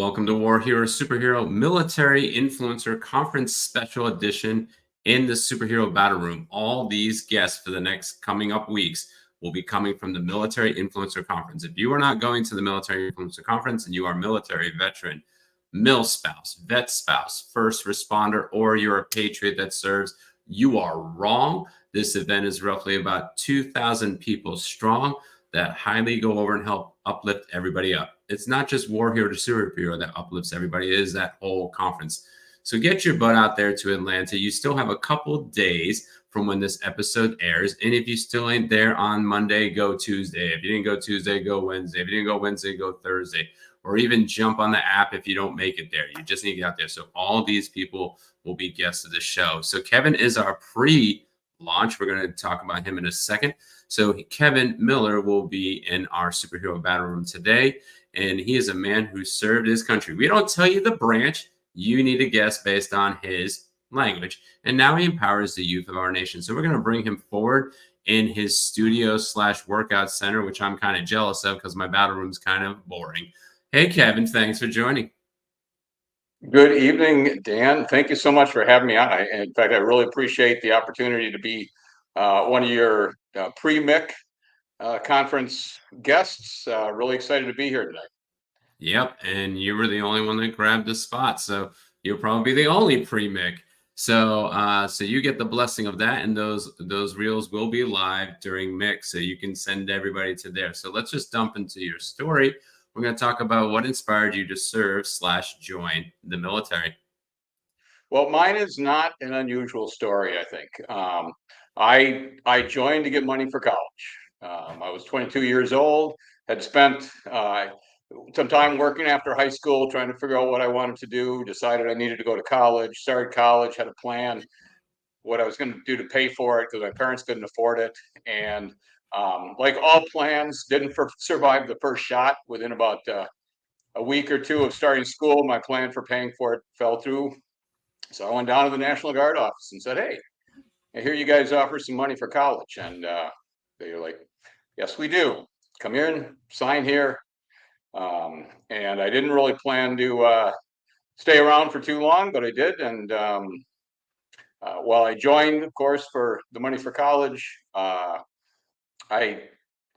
Welcome to War Hero Superhero Military Influencer Conference Special Edition in the Superhero Battle Room. All these guests for the next coming up weeks will be coming from the Military Influencer Conference. If you are not going to the Military Influencer Conference and you are military veteran, mil spouse, vet spouse, first responder, or you're a patriot that serves, you are wrong. This event is roughly about 2,000 people strong that highly go over and help uplift everybody up. It's not just War Hero to Superhero that uplifts everybody, it is that whole conference. So get your butt out there to Atlanta. You still have a couple days from when this episode airs. And if you still ain't there on Monday, go Tuesday. If you didn't go Tuesday, go Wednesday. If you didn't go Wednesday, go Thursday. Or even jump on the app if you don't make it there. You just need to get out there. So all these people will be guests of the show. So Kevin is our pre-launch. We're going to talk about him in a second. So Kevin Miller will be in our Superhero Battle Room today. And he is a man who served his country. We don't tell you the branch. You need to guess based on his language. And now he empowers the youth of our nation. So we're going to bring him forward in his studio/workout center, which I'm kind of jealous of because my battle room's kind of boring. Hey, Kevin, thanks for joining. Good evening, Dan. Thank you so much for having me on. In fact, I really appreciate the opportunity to be one of your pre-MIC conference guests. Really excited to be here today. Yep, and you were the only one that grabbed the spot, so you'll probably be the only pre-MIC. So you get the blessing of that, and those reels will be live during MIC, so you can send everybody to there. So let's just dump into your story. We're going to talk about what inspired you to serve/join the military. Well, mine is not an unusual story, I think. I joined to get money for college. I was 22 years old, had spent some time working after high school, trying to figure out what I wanted to do, decided I needed to go to college, started college, had a plan what I was going to do to pay for it because my parents couldn't afford it. And like all plans, didn't survive the first shot. Within about a week or two of starting school, my plan for paying for it fell through. So I went down to the National Guard office and said, "Hey, I hear you guys offer some money for college." And they were like, "Yes, we do. Come here and sign here." And I didn't really plan to stay around for too long, but I did. And while I joined, of course, for the money for college, I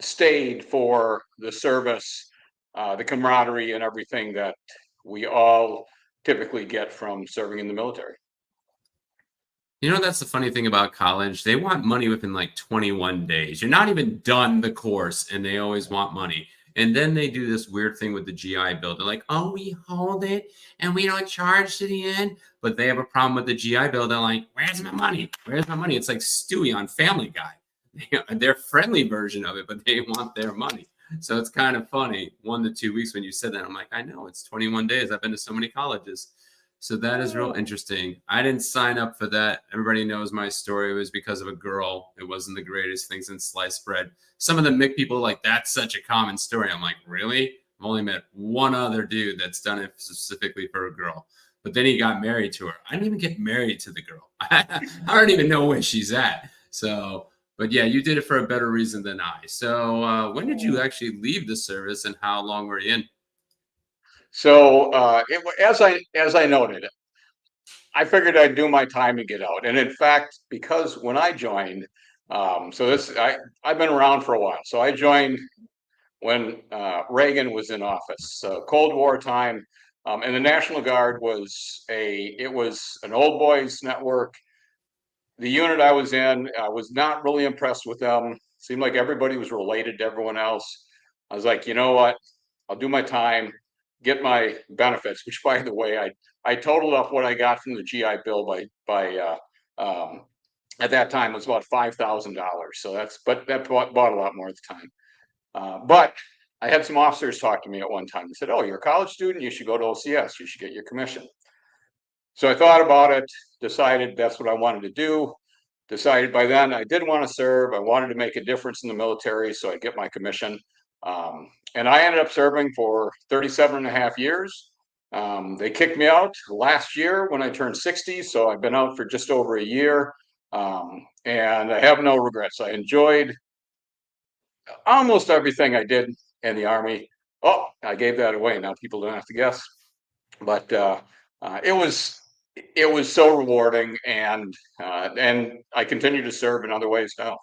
stayed for the service, the camaraderie, and everything that we all typically get from serving in the military. You know, that's the funny thing about college. They want money within like 21 days. You're not even done the course, and they always want money. And then they do this weird thing with the GI Bill. They're like, oh, we hold it and we don't charge to the end. But they have a problem with the GI Bill. They're like, where's my money? Where's my money? It's like Stewie on Family Guy. They're friendly version of it, but they want their money. So it's kind of funny. 1 to 2 weeks when you said that, I'm like, I know, it's 21 days. I've been to so many colleges. So that is real interesting. I didn't sign up for that. Everybody knows my story. It was because of a girl. It wasn't the greatest thing since sliced bread. Some of the MIC people are like, that's such a common story. I'm like, really? I've only met one other dude that's done it specifically for a girl. But then he got married to her. I didn't even get married to the girl. I don't even know where she's at. So, but yeah, you did it for a better reason than I. So when did you actually leave the service and how long were you in? So as I noted, I figured I'd do my time and get out. And in fact, because when I joined, I've been around for a while. So I joined when Reagan was in office, Cold War time, and the National Guard was an old boys network. The unit I was in, I was not really impressed with them. Seemed like everybody was related to everyone else. I was like, you know what? I'll do my time, get my benefits. Which, by the way, I totaled up what I got from the GI Bill by at that time was about $5,000. So that bought a lot more at the time. But I had some officers talk to me at one time. They said, "Oh, you're a college student. You should go to OCS. You should get your commission." So I thought about it, decided that's what I wanted to do. Decided by then I did want to serve. I wanted to make a difference in the military, so I'd get my commission. And I ended up serving for 37 and a half years. They kicked me out last year when I turned 60, so I've been out for just over a year. And I have no regrets. I enjoyed almost everything I did in the Army. Oh, I gave that away. Now people don't have to guess. But it was so rewarding, and I continue to serve in other ways now.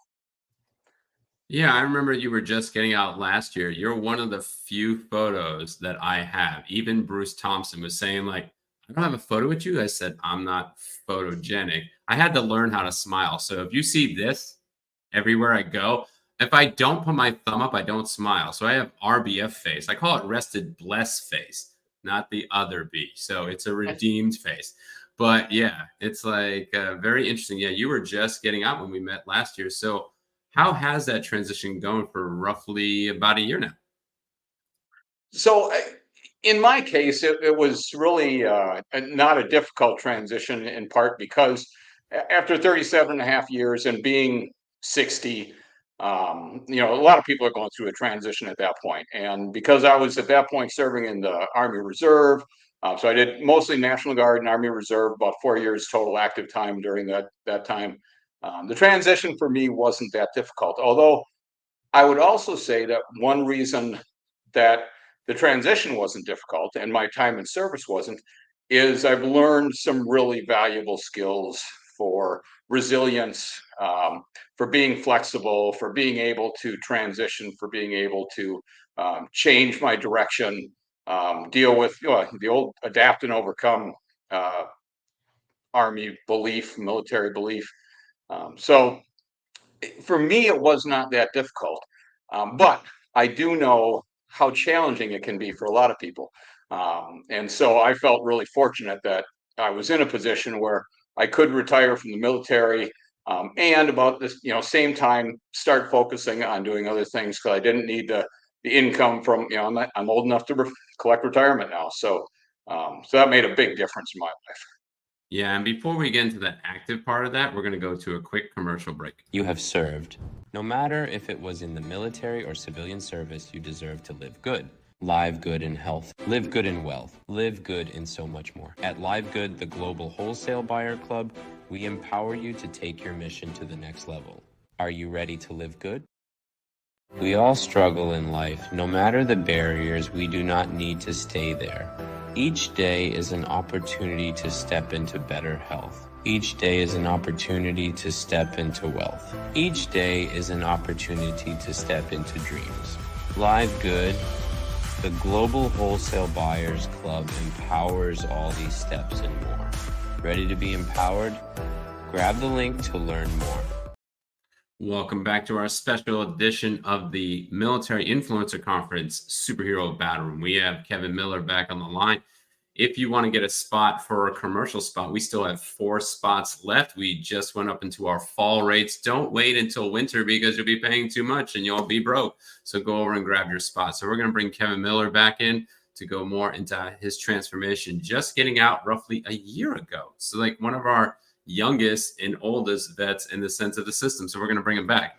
Yeah, I remember you were just getting out last year. You're one of the few photos that I have. Even Bruce Thompson was saying, like, I don't have a photo with you. I said, I'm not photogenic. I had to learn how to smile. So if you see this everywhere I go, if I don't put my thumb up, I don't smile. So I have RBF face. I call it rested blessed face, not the other B. So it's a redeemed face. But yeah, it's like very interesting. Yeah, you were just getting out when we met last year. So how has that transition gone for roughly about a year now? So, in my case, it was really not a difficult transition, in part because after 37 and a half years and being 60, a lot of people are going through a transition at that point. And because I was at that point serving in the Army Reserve, so I did mostly National Guard and Army Reserve, about 4 years total active time during that time. The transition for me wasn't that difficult, although I would also say that one reason that the transition wasn't difficult and my time in service wasn't is I've learned some really valuable skills for resilience, for being flexible, for being able to transition, for being able to change my direction, deal with the old adapt and overcome uh, army belief, military belief. So for me, it was not that difficult. But I do know how challenging it can be for a lot of people. And so I felt really fortunate that I was in a position where I could retire from the military, and about this, same time start focusing on doing other things because I didn't need the income from, I'm old enough to collect retirement now. So that made a big difference in my life. Yeah, and before we get into the active part of that, we're going to go to a quick commercial break. You have served. No matter if it was in the military or civilian service, you deserve to live good. Live good in health. Live good in wealth. Live good in so much more. At Live Good, the global wholesale buyer club, we empower you to take your mission to the next level. Are you ready to live good? We all struggle in life. No matter the barriers, we do not need to stay there. Each day is an opportunity to step into better health. Each day is an opportunity to step into wealth. Each day is an opportunity to step into dreams. Live Good, the global wholesale buyers club, empowers all these steps and more. Ready to be empowered? Grab the link to learn more. Welcome back to our special edition of the Military Influencer Conference Superhero Battle Room. We have Kevin Miller back on the line. If you want to get a spot for a commercial spot, we still have 4 spots left. We just went up into our fall rates. Don't wait until winter because you'll be paying too much and you'll be broke. So go over and grab your spot. So we're going to bring Kevin Miller back in to go more into his transformation, just getting out roughly a year ago. So like one of our youngest and oldest vets in the sense of the system. So we're going to bring him back.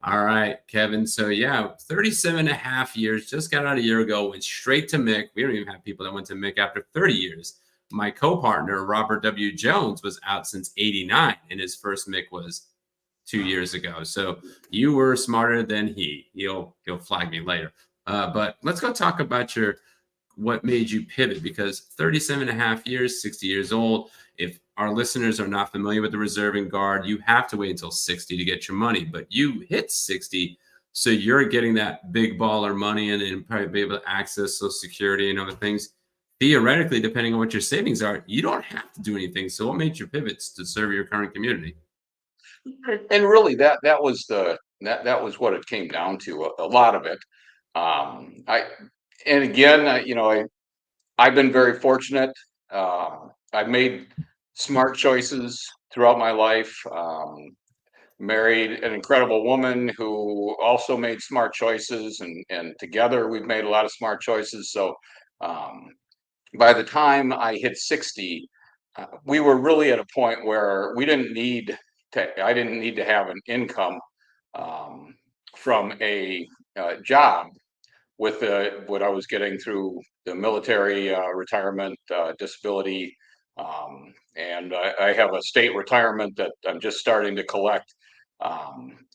All right, Kevin. So yeah, 37 and a half years, just got out a year ago, went straight to Mick. We don't even have people that went to Mick after 30 years. My co-partner, Robert W. Jones, was out since 89, and his first Mick was 2 years ago. So you were smarter than he. He'll flag me later. But let's go talk about what made you pivot, because 37 and a half years, 60 years old. If our listeners are not familiar with the reserve and guard, you have to wait until 60 to get your money, but you hit 60. So you're getting that big baller money and then probably be able to access Social Security and other things. Theoretically, depending on what your savings are, you don't have to do anything. So what made your pivots to serve your current community? And really, that was what it came down to. A lot of it. I and again, I've been very fortunate. I've made smart choices throughout my life. Married an incredible woman who also made smart choices, and together we've made a lot of smart choices. So um, by the time I hit 60, we were really at a point where we didn't need I didn't need to have an income um, from a job with what I was getting through the military retirement, disability, and I have a state retirement that I'm just starting to collect.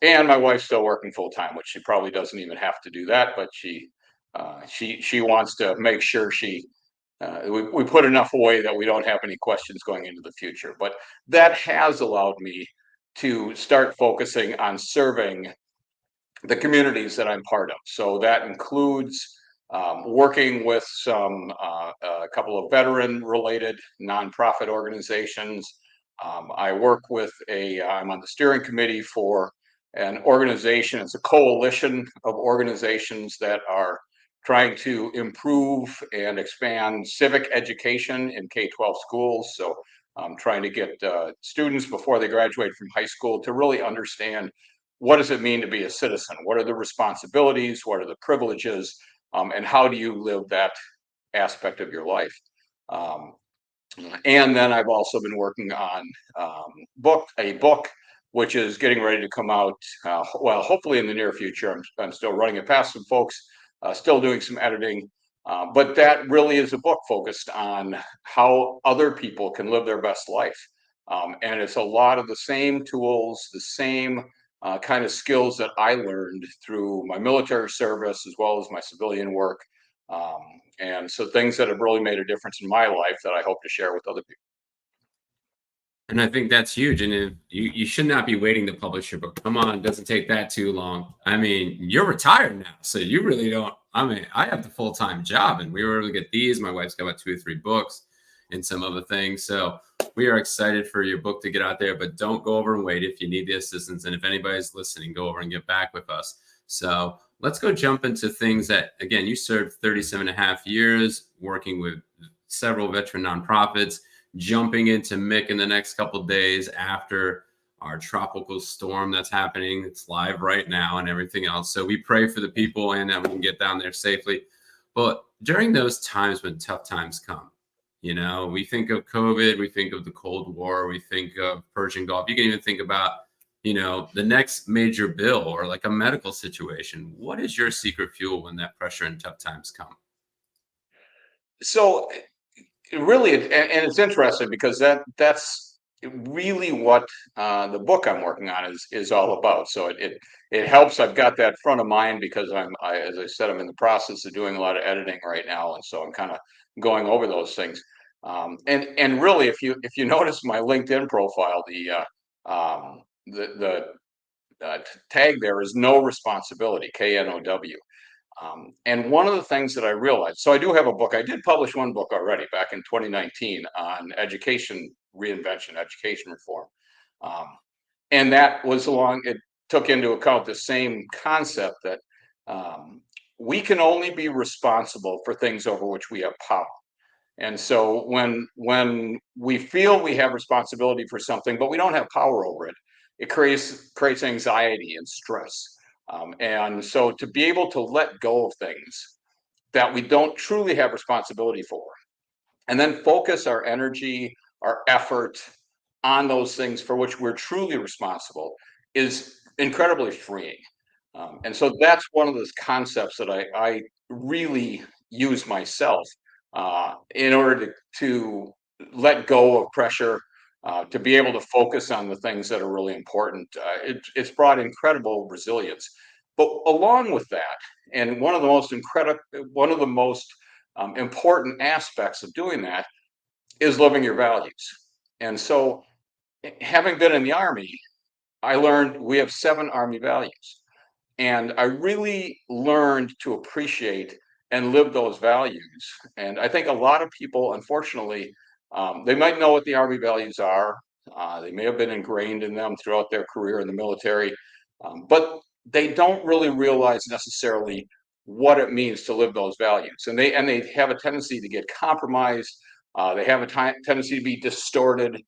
And my wife's still working full time, which she probably doesn't even have to do that, but she wants to make sure she we put enough away that we don't have any questions going into the future. But that has allowed me to start focusing on serving the communities that I'm part of. So that includes working with a couple of veteran-related nonprofit organizations. I work with I'm on the steering committee for an organization. It's a coalition of organizations that are trying to improve and expand civic education in K-12 schools. So I'm trying to get students before they graduate from high school to really understand what does it mean to be a citizen? What are the responsibilities? What are the privileges? And how do you live that aspect of your life? And then I've also been working on a book which is getting ready to come out. Well, hopefully in the near future. I'm still running it past some folks, still doing some editing. But that really is a book focused on how other people can live their best life. And it's a lot of the same tools, the same kind of skills that I learned through my military service as well as my civilian work. And so things that have really made a difference in my life that I hope to share with other people. And I think that's huge. And if you should not be waiting to publish your book. Come on, it doesn't take that too long. I mean, you're retired now, so you really don't. I mean, I have the full-time job, and we were able to get these. My wife's got about 2 or 3 books and some other things. So we are excited for your book to get out there, but don't go over and wait if you need the assistance. And if anybody's listening, go over and get back with us. So let's go jump into things that, again, you served 37.5 years working with several veteran nonprofits, jumping into Mick in the next couple of days after our tropical storm that's happening. It's live right now and everything else. So we pray for the people and that we can get down there safely. But during those times when tough times come, you know, we think of COVID, we think of the Cold War, we think of Persian Gulf. You can even think about, you know, the next major bill or like a medical situation. What is your secret fuel when that pressure and tough times come? So really, and it's interesting because that's really what the book I'm working on is all about. So it helps. I've got that front of mind because as I said, I'm in the process of doing a lot of editing right now, and so I'm kind of going over those things. And really, if you notice my LinkedIn profile, the tag there is no responsibility, KNOW. And one of the things that I realized, so I do have a book. I did publish one book already back in 2019 on education reinvention, education reform. And that was it took into account the same concept that we can only be responsible for things over which we have power. And so when we feel we have responsibility for something, but we don't have power over it, it creates anxiety and stress. And so to be able to let go of things that we don't truly have responsibility for, and then focus our energy, our effort on those things for which we're truly responsible is incredibly freeing. And so that's one of those concepts that I really use myself in order to let go of pressure, to be able to focus on the things that are really important. It's brought incredible resilience. But along with that, and one of the most important aspects of doing that is living your values. And so, having been in the Army, I learned we have 7 Army values. And I really learned to appreciate and live those values. And I think a lot of people, unfortunately, they might know what the Army values are. They may have been ingrained in them throughout their career in the military, but they don't really realize necessarily what it means to live those values. And they have a tendency to get compromised. They have a tendency to be distorted.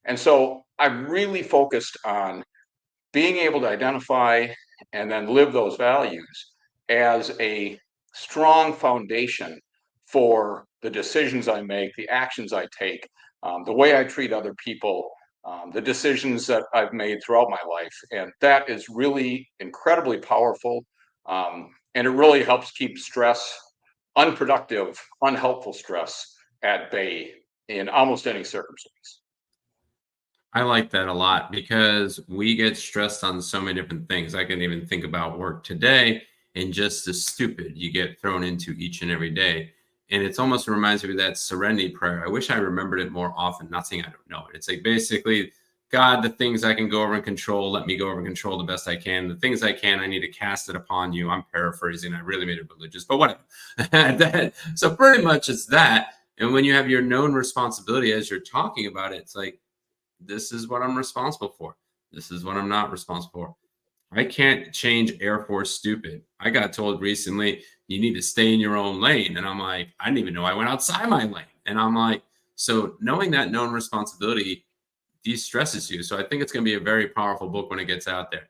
And so I've really focused on being able to identify and then live those values as a strong foundation for the decisions I make, the actions I take, the way I treat other people, the decisions that I've made throughout my life. And that is really incredibly powerful. And it really helps keep stress, unproductive, unhelpful stress at bay in almost any circumstance. I like that a lot because we get stressed on so many different things. I can even think about work today and just the stupid you get thrown into each and every day. And it's almost reminds me of that serenity prayer. I wish I remembered it more often. Not saying I don't know it. It's like basically, God, the things I can go over and control, let me go over and control the best I can. The things I can, I need to cast it upon you. I'm paraphrasing. I really made it religious, but whatever. So pretty much it's that. And when you have your known responsibility as you're talking about it, it's like, this is what I'm responsible for. This is what I'm not responsible for. I can't change Air Force stupid. I got told recently, you need to stay in your own lane. And I'm like, I didn't even know I went outside my lane. And I'm like, so knowing that known responsibility de-stresses you. So I think it's going to be a very powerful book when it gets out there.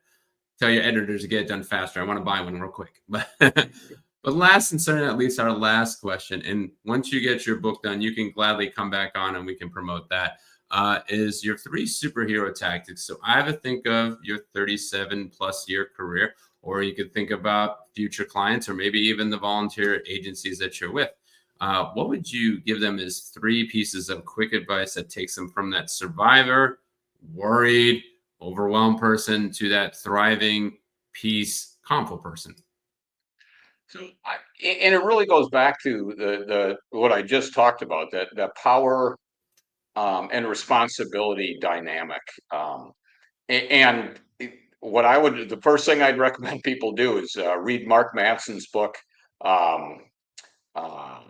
Tell your editors to get it done faster. I want to buy one real quick. But last and certainly not least, our last question. And once you get your book done, you can gladly come back on and we can promote that. Is your 3 superhero tactics. So I either think of your 37 plus year career, or you could think about future clients, or maybe even the volunteer agencies that you're with. What would you give them as 3 pieces of quick advice that takes them from that survivor, worried, overwhelmed person to that thriving, peace, calmful person? So, and it really goes back to the what I just talked about, that the power and responsibility dynamic. And what I would, the first thing I'd recommend people do is read Mark Manson's book, um, uh,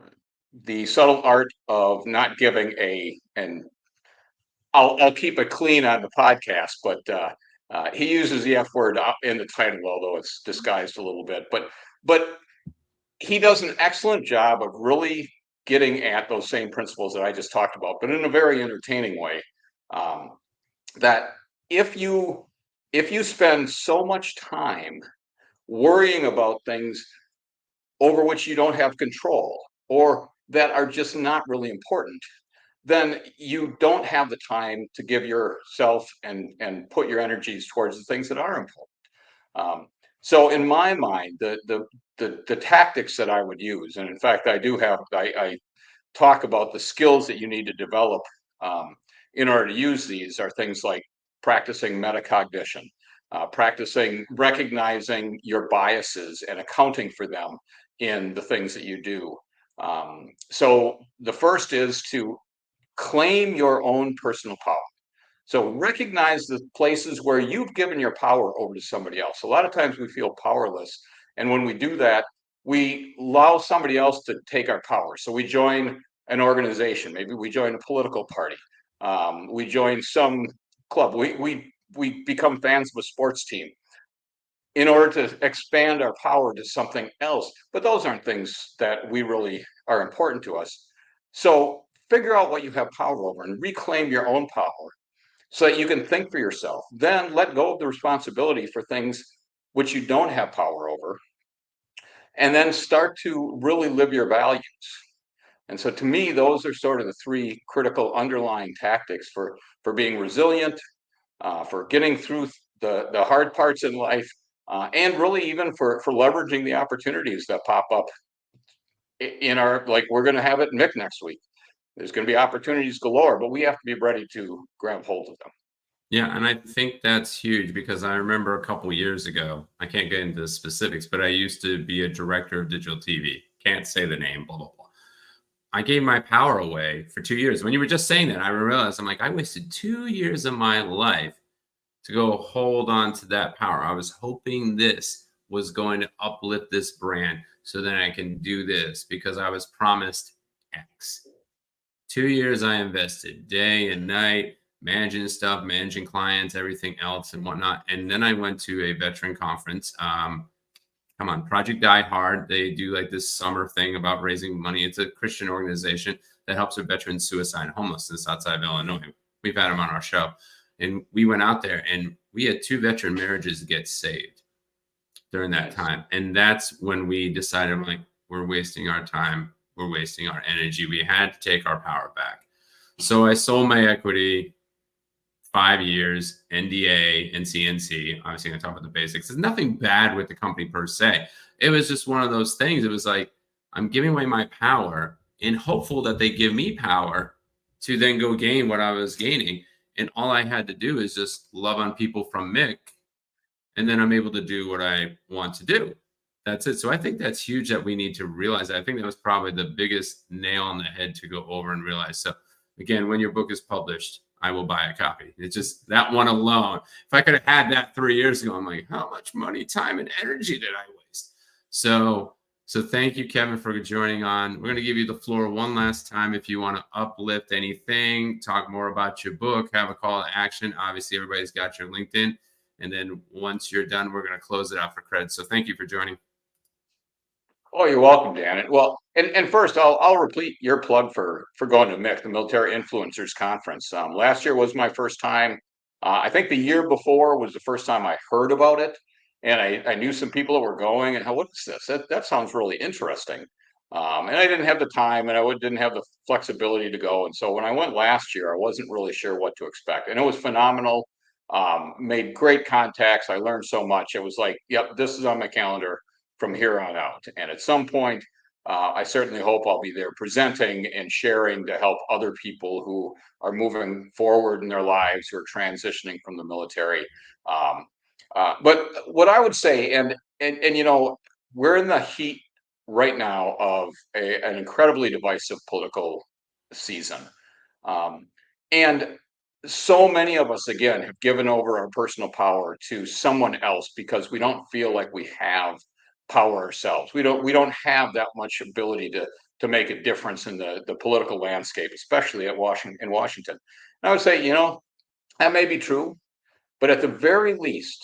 "The Subtle Art of Not Giving a." And I'll keep it clean on the podcast, but he uses the F word in the title, although it's disguised a little bit. But he does an excellent job of really getting at those same principles that I just talked about, but in a very entertaining way. Um, that if you spend so much time worrying about things over which you don't have control, or that are just not really important, then you don't have the time to give yourself and put your energies towards the things that are important. Um, so in my mind, the tactics that I would use, and in fact, I talk about the skills that you need to develop um, in order to use these, are things like practicing metacognition, practicing recognizing your biases and accounting for them in the things that you do. So the first is to claim your own personal power. So recognize the places where you've given your power over to somebody else. A lot of times we feel powerless. And when we do that, we allow somebody else to take our power. So we join an organization. Maybe we join a political party. We join some club. We become fans of a sports team in order to expand our power to something else. But those aren't things that we really are important to us. So figure out what you have power over and reclaim your own power so that you can think for yourself. Then let go of the responsibility for things which you don't have power over, and then start to really live your values. And so to me, those are sort of the 3 critical underlying tactics for being resilient, for getting through the hard parts in life, and really even for leveraging the opportunities that pop up in our, like we're going to have it in Mick next week. There's going to be opportunities galore, but we have to be ready to grab hold of them. Yeah, and I think that's huge because I remember a couple years ago, I can't get into the specifics, but I used to be a director of digital TV. Can't say the name, blah, blah, blah. I gave my power away for 2 years. When you were just saying that, I realized I'm like, I wasted 2 years of my life to go hold on to that power. I was hoping this was going to uplift this brand so then I can do this because I was promised X. 2 years I invested day and night, managing stuff, managing clients, everything else and whatnot. And then I went to a veteran conference. Come on, Project Die Hard. They do like this summer thing about raising money. It's a Christian organization that helps with veterans suicide and homelessness outside of Illinois. We've had them on our show. And we went out there and we had 2 veteran marriages get saved during that time. And that's when we decided, like, we're wasting our time. We're wasting our energy. We had to take our power back. So I sold my equity, 5 years, NDA and CNC. Obviously, I'm going to talk about the basics. There's nothing bad with the company per se. It was just one of those things. It was like, I'm giving away my power and hopeful that they give me power to then go gain what I was gaining. And all I had to do is just love on people from Mick. And then I'm able to do what I want to do. That's it. So I think that's huge that we need to realize that. I think that was probably the biggest nail on the head to go over and realize. So again, when your book is published, I will buy a copy. It's just that one alone. If I could have had that 3 years ago, I'm like, how much money, time, and energy did I waste? So thank you, Kevin, for joining on. We're going to give you the floor one last time if you want to uplift anything, talk more about your book, have a call to action. Obviously, everybody's got your LinkedIn. And then once you're done, we're going to close it out for credit. So thank you for joining. Oh, you're welcome, Dan. Well, and first, I'll repeat your plug for going to MIC, the Military Influencers Conference. Last year was my first time. I think the year before was the first time I heard about it, and I knew some people that were going. And what is this? That sounds really interesting. And I didn't have the time, and didn't have the flexibility to go. And so when I went last year, I wasn't really sure what to expect, and it was phenomenal. Made great contacts. I learned so much. It was like, yep, this is on my calendar from here on out. And at some point, I certainly hope I'll be there presenting and sharing to help other people who are moving forward in their lives, who are transitioning from the military. But what I would say, and we're in the heat right now of an incredibly divisive political season. And so many of us, again, have given over our personal power to someone else because we don't feel like we have power ourselves. We don't have that much ability to make a difference in the political landscape, especially in Washington. And I would say, that may be true, but at the very least,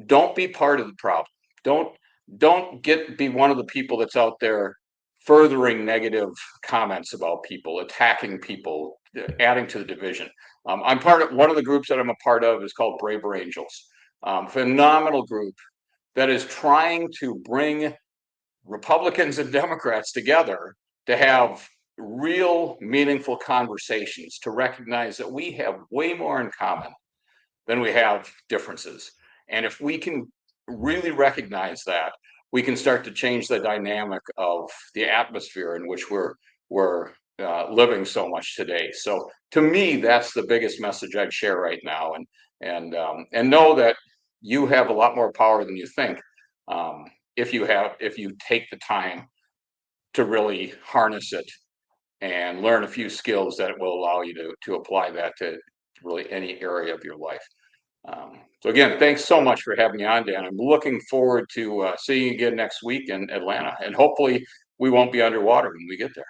don't be part of the problem. Don't don't be one of the people that's out there furthering negative comments about people, attacking people, adding to the division. I'm part of one of the groups that I'm a part of is called Braver Angels. Phenomenal group that is trying to bring Republicans and Democrats together to have real meaningful conversations, to recognize that we have way more in common than we have differences. And if we can really recognize that, we can start to change the dynamic of the atmosphere in which we're living so much today. So to me, that's the biggest message I'd share right now, and know that you have a lot more power than you think, if you take the time to really harness it and learn a few skills that will allow you to apply that to really any area of your life. So again, thanks so much for having me on, Dan. I'm looking forward to seeing you again next week in Atlanta, and hopefully we won't be underwater when we get there.